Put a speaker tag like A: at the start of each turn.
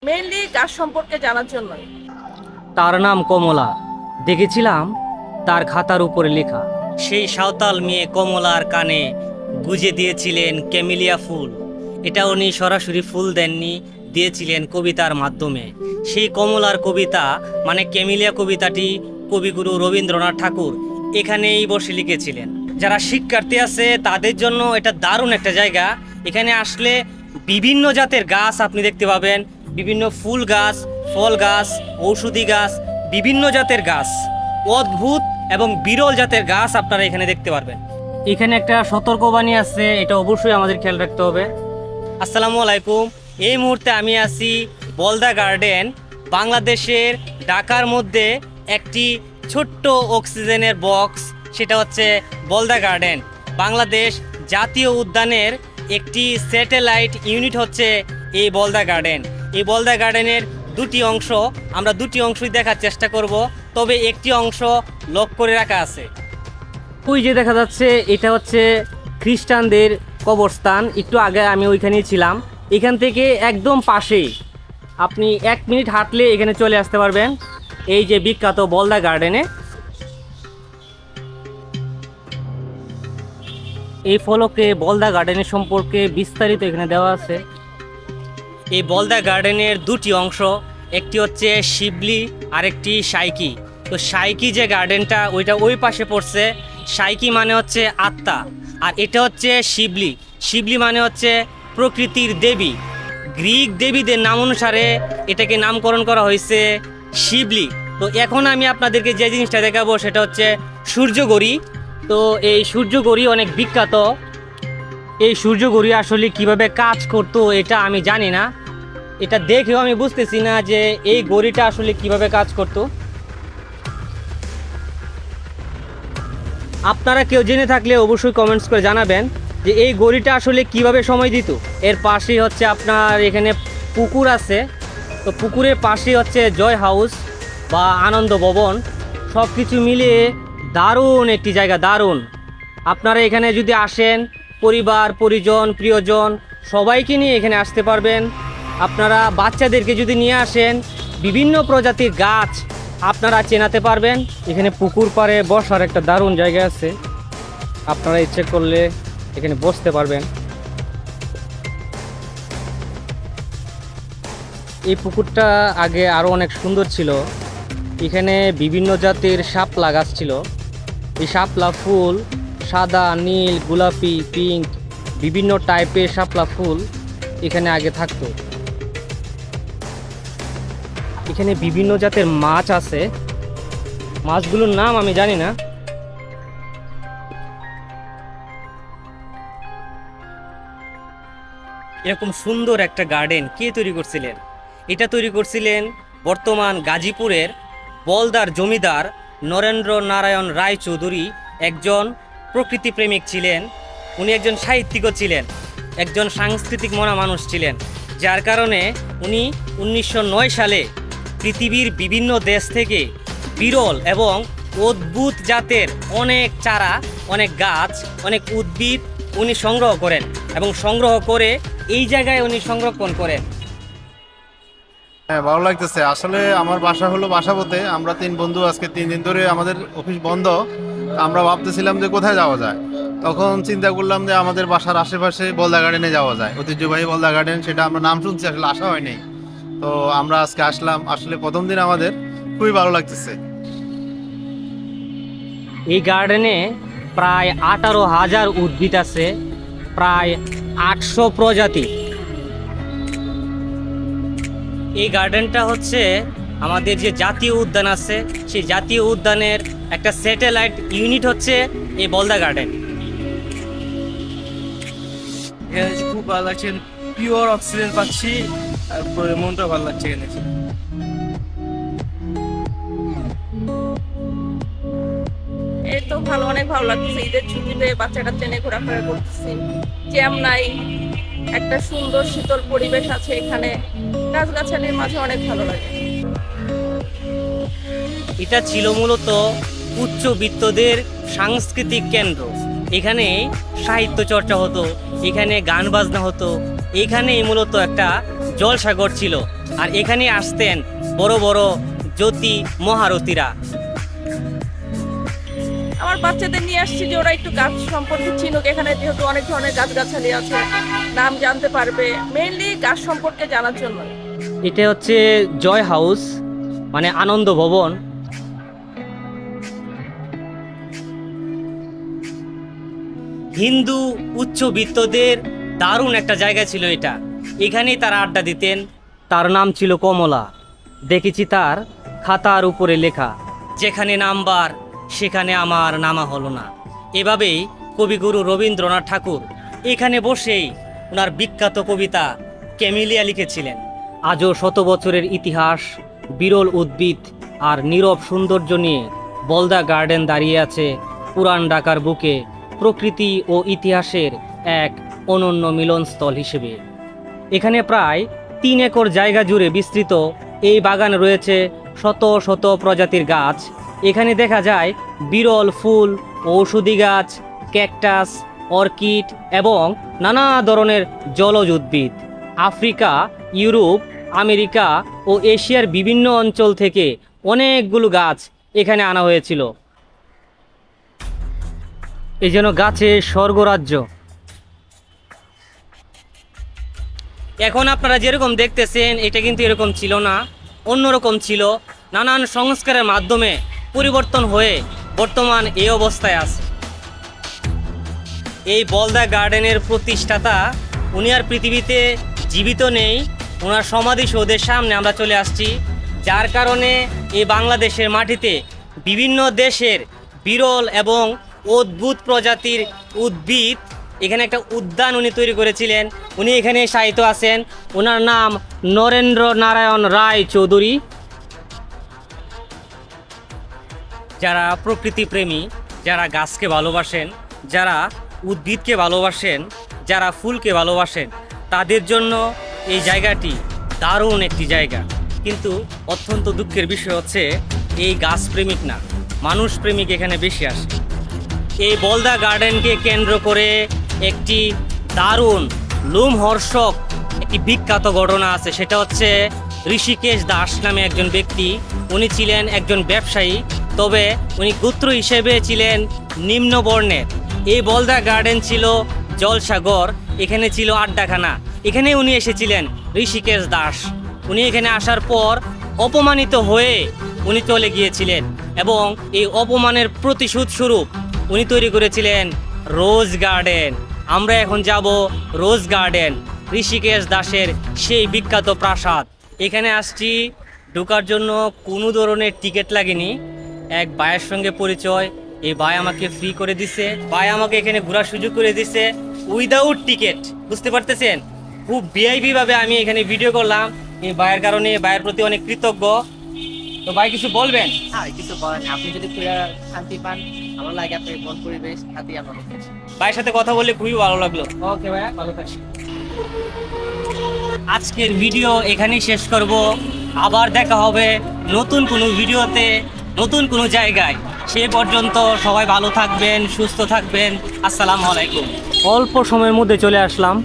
A: Mainly গাছ সম্পর্কে জানার জন্যই।
B: তার নাম কমলা। দেখেছিলাম তার খাতার উপরে লেখা। সেই সাঁওতাল মেয়ে কমলার কানে গুজে দিয়েছিলেন ক্যামেলিয়া ফুল। এটা উনি সরাসরি ফুল দেননি, দিয়েছিলেন কবিতার মাধ্যমে। সেই কমলার কবিতা মানে ক্যামেলিয়া কবিতাটি কবিগুরু রবীন্দ্রনাথ ঠাকুর এখানেই বসে লিখেছিলেন। যারা শিক্ষার্থী আছে তাদের জন্য এটা দারুণ একটা জায়গা। এখানে আসলে বিভিন্ন জাতের গাছ আপনি দেখতে পাবেন, বিভিন্ন ফুল গাছ, ফল গাছ, ঔষধি গাছ, বিভিন্ন জাতের গাছ, অদ্ভুত এবং বিরল জাতের গাছ আপনারা এখানে দেখতে পারবেন। এখানে একটা সতর্কবাণী আছে, এটা অবশ্যই আমাদের খেয়াল রাখতে হবে। আসসালামু আলাইকুম। এই মুহূর্তে আমি আছি বলদা গার্ডেন। বাংলাদেশের ঢাকার মধ্যে একটি ছোট্ট অক্সিজেনের বক্স, সেটা হচ্ছে বলদা গার্ডেন। বাংলাদেশ জাতীয় উদ্যানের একটি স্যাটেলাইট ইউনিট হচ্ছে এই বলদা গার্ডেন। এই বলদা গার্ডেনের দুটি অংশ, আমরা দুটি অংশই দেখার চেষ্টা করব, তবে একটি অংশ লক করে রাখা আছে। ওই যে দেখা যাচ্ছে এটা হচ্ছে খ্রিস্টানদের কবরস্থান। একটু আগে আমি ওইখানেই ছিলাম। এখান থেকে একদম পাশেই আপনি 1 মিনিট হাঁটলে এখানে চলে আসতে পারবেন, এই যে বিখ্যাত বলদা গার্ডেনে। এই ফলকে বলদা গার্ডেনের সম্পর্কে বিস্তারিত এখানে দেওয়া আছে। এই বলদা গার্ডেনের দুটি অংশ, একটি হচ্ছে শিবলি আর একটি সাইকি। তো সাইকি যে গার্ডেনটা ওইটা ওই পাশে পড়ছে। সাইকি মানে হচ্ছে আত্মা, আর এটা হচ্ছে শিবলি। শিবলি মানে হচ্ছে প্রকৃতির দেবী। গ্রিক দেবীদের নাম অনুসারে এটাকে নামকরণ করা হয়েছে শিবলি। তো এখন আমি আপনাদেরকে যে জিনিসটা দেখাবো সেটা হচ্ছে সূর্যগৌরী। তো এই সূর্যগৌরী অনেক বিখ্যাত। এই সূর্যগৌরী আসলে কিভাবে কাজ করতো এটা আমি জানি না, এটা দেখেও আমি বুঝতেছি না যে এই গড়িটা আসলে কিভাবে কাজ করতো। আপনারা কেউ জেনে থাকলে অবশ্যই কমেন্টস করে জানাবেন যে এই গড়িটা আসলে কিভাবে সময় দিত। এর পাশেই হচ্ছে আপনার এখানে পুকুর আছে। তো পুকুরের পাশেই হচ্ছে জয় হাউস বা আনন্দ ভবন। সব কিছু মিলিয়ে দারুণ একটি জায়গা, দারুণ। আপনারা এখানে যদি আসেন, পরিবার পরিজন প্রিয়জন সবাইকে নিয়ে এখানে আসতে পারবেন। আপনারা বাচ্চাদেরকে যদি নিয়ে আসেন, বিভিন্ন প্রজাতির গাছ আপনারা চেনাতে পারবেন। এখানে পুকুর পাড়ে বসার একটা দারুণ জায়গা আছে, আপনারা ইচ্ছে করলে এখানে বসতে পারবেন। এই পুকুরটা আগে আরও অনেক সুন্দর ছিল। এখানে বিভিন্ন জাতের শাপলা গাছ ছিল। এই শাপলা ফুল সাদা, নীল, গোলাপি, পিঙ্ক, বিভিন্ন টাইপের শাপলা ফুল এখানে আগে থাকতো। এখানে বিভিন্ন জাতের মাছ আছে, মাছগুলোর নাম আমি জানি না। এরকম সুন্দর একটা গার্ডেন কে তৈরি করছিলেন? এটা তৈরি করছিলেন বর্তমান গাজীপুরের বলদার জমিদার নরেন্দ্র নারায়ণ রায় চৌধুরী। একজন প্রকৃতিপ্রেমিক ছিলেন, উনি একজন সাহিত্যিকও ছিলেন, একজন সাংস্কৃতিক মনা মানুষ ছিলেন। যার কারণে উনি 1909 সালে পৃথিবীর বিভিন্ন দেশ থেকে বিরল এবং অদ্ভুত জাতের অনেক চারা, অনেক গাছ, অনেক উদ্ভিদ উনি সংগ্রহ করেন এবং সংগ্রহ করে এই জায়গায় উনি সংরক্ষণ করেন।
C: হ্যাঁ, ভালো লাগতেছে। আসলে আমার বাসা হলো বাসাবোতে। আমরা 3 বন্ধু আজকে 3 দিন ধরে আমাদের অফিস বন্ধ। আমরা ভাবতেছিলাম যে কোথায় যাওয়া যায়। তখন চিন্তা করলাম যে আমাদের বাসার আশেপাশে বলদা গার্ডেনে যাওয়া যায়, ঐতিহ্যবাহী বলদা গার্ডেন। সেটা আমরা নাম শুনছি, আসলে আসা হয়নি। তো আমরা আজকে আসলাম। আসলে প্রথম দিন আমাদের খুবই ভালো লাগতেছে।
B: এই গার্ডেনে প্রায় 18,000 উদ্ভিদ আছে, প্রায় 800 প্রজাতি। এই গার্ডেনটা হচ্ছে আমাদের যে জাতীয় উদ্যান আছে সেই জাতীয় উদ্যানের একটা স্যাটেলাইট ইউনিট হচ্ছে এই বলদা গার্ডেন।
D: এখানে এসে খুব ভালো লাগছে, পিওর অক্সিজেন পাচ্ছি, তারপরে মনটা ভালো লাগছে এখানে এসে।
A: এই তো ভালো, অনেক ভালো লাগতেছে। ঈদের ছুটিতে বাচ্চা কাচ্চা নিয়ে ঘোরাফেরা করতেছি, জ্যাম নাই, একটা সুন্দর শীতল পরিবেশ আছে এখানে, গাছগাছালির মাঝে অনেক ভালো লাগে।
B: এটা ছিল মূলত উচ্চবিত্তদের সাংস্কৃতিক কেন্দ্র। এখানে সাহিত্য চর্চা হতো, এখানে গান বাজনা হতো, এখানেই মূলত একটা জলসাগর ছিল। আর এখানে আসতেন বড় বড় জ্যোতি মহারথীরা।
A: আমার বাচ্চাদের নিয়ে আসছি যে ওরা একটু গাছ সম্পর্কে চিনুক, এখানে যেহেতু অনেক ধরনের গাছগাছালি আছে, নাম জানতে পারবে, মেইনলি গাছ সম্পর্কে জানার জন্য।
B: এটা হচ্ছে জয় হাউস, মানে আনন্দ ভবন। হিন্দু উচ্চবিত্তদের দারুণ একটা জায়গা ছিল এটা, এখানেই তারা আড্ডা দিতেন। তার নাম ছিল কমলা। দেখেছি তার খাতার উপরে লেখা, যেখানে নামবার সেখানে আমার নামা হলো না। এভাবেই কবিগুরু রবীন্দ্রনাথ ঠাকুর এখানে বসেই ওনার বিখ্যাত কবিতা ক্যামিলিয়া লিখেছিলেন। আজও শত বছরের ইতিহাস, বিরল উদ্ভিদ আর নীরব সৌন্দর্য নিয়ে বলদা গার্ডেন দাঁড়িয়ে আছে পুরান ঢাকার বুকে, প্রকৃতি ও ইতিহাসের এক অনন্য মিলনস্থল হিসেবে। এখানে প্রায় 3 একর জায়গা জুড়ে বিস্তৃত এই বাগানে রয়েছে শত শত প্রজাতির গাছ। এখানে দেখা যায় বিরল ফুল, ঔষধি গাছ, ক্যাকটাস, অর্কিড এবং নানা ধরনের জলজ উদ্ভিদ। আফ্রিকা, ইউরোপ, আমেরিকা ও এশিয়ার বিভিন্ন অঞ্চল থেকে অনেকগুলো গাছ এখানে আনা হয়েছিল। এই যেন গাছের স্বর্গরাজ্য। এখন আপনারা যেরকম দেখতেছেন এটা কিন্তু এরকম ছিল না, অন্যরকম ছিল। নানান সংস্কারের মাধ্যমে পরিবর্তন হয়ে বর্তমান এই অবস্থায় আছে। এই বলদা গার্ডেনের প্রতিষ্ঠাতা উনি আর পৃথিবীতে জীবিত নেই। ওনার সমাধিসৌধের সামনে আমরা চলে আসছি, যার কারণে এই বাংলাদেশের মাটিতে বিভিন্ন দেশের বিরল এবং অদ্ভুত প্রজাতির উদ্ভিদ, এখানে একটা উদ্যান উনি তৈরি করেছিলেন। উনি এখানে শায়িত আছেন। ওনার নাম নরেন্দ্র নারায়ণ রায় চৌধুরী। যারা প্রকৃতি প্রেমী, যারা গাছকে ভালোবাসেন, যারা উদ্ভিদকে ভালোবাসেন, যারা ফুলকে ভালোবাসেন, তাদের জন্য এই জায়গাটি দারুণ একটি জায়গা। কিন্তু অত্যন্ত দুঃখের বিষয় হচ্ছে এই গাছ প্রেমিক না, মানুষ প্রেমিক এখানে বেশি আসে। এই বলদা গার্ডেনকে কেন্দ্র করে একটি দারুণ লোমহর্ষক একটি বিখ্যাত ঘটনা আছে, সেটা হচ্ছে ঋষিকেশ দাস নামে একজন ব্যক্তি। উনি ছিলেন একজন ব্যবসায়ী, তবে উনি গোত্র হিসেবে ছিলেন নিম্নবর্ণের। এই বলদা গার্ডেন ছিল জলসাগর, এখানে ছিল আড্ডাখানা। এখানে উনি এসেছিলেন ঋষিকেশ দাস। উনি এখানে আসার পর অপমানিত হয়ে উনি চলে গিয়েছিলেন এবং এই অপমানের প্রতিশোধ স্বরূপ উনি তৈরি করেছিলেন রোজ গার্ডেন। আমরা এখন যাব রোজ গার্ডেন, ঋষিকেশ দাসের সেই বিখ্যাত প্রাসাদ। এখানে আসছি, ঢোকার জন্য কোনো ধরনের টিকিট লাগেনি। এক ভাইয়ের সঙ্গে পরিচয়, এই ভাই আমাকে ফ্রি করে দিছে, ভাই আমাকে এখানে ঘোরার সুযোগ করে দিছে উইদাউট টিকিট। বুঝতে পারতেছেন, খুব ভিআইপি ভাবে আমি এখানে ভিডিও করলাম। এই ভাইয়ের কারণে ভাইয়ের প্রতি অনেক কৃতজ্ঞ। তো ভাই কিছু বলবেন?
E: হ্যাঁ, কিছু বলেন। আপনি যদি পুরা শান্তি পান, ভালো লাগে, আপনার মন পরিবেশ শান্তি আমার মধ্যে।
B: ভাইয়ের সাথে কথা বলে খুবই ভালো লাগলো। ওকে ভাইয়া, ভালো থাকি। আজকের ভিডিও এখানেই শেষ করব। আবার দেখা হবে নতুন কোনো ভিডিওতে, নতুন কোনো জায়গায়। সে পর্যন্ত সবাই ভালো থাকবেন, সুস্থ থাকবেন। আসসালামু আলাইকুম। অল্প সময়ের মধ্যে চলে আসলাম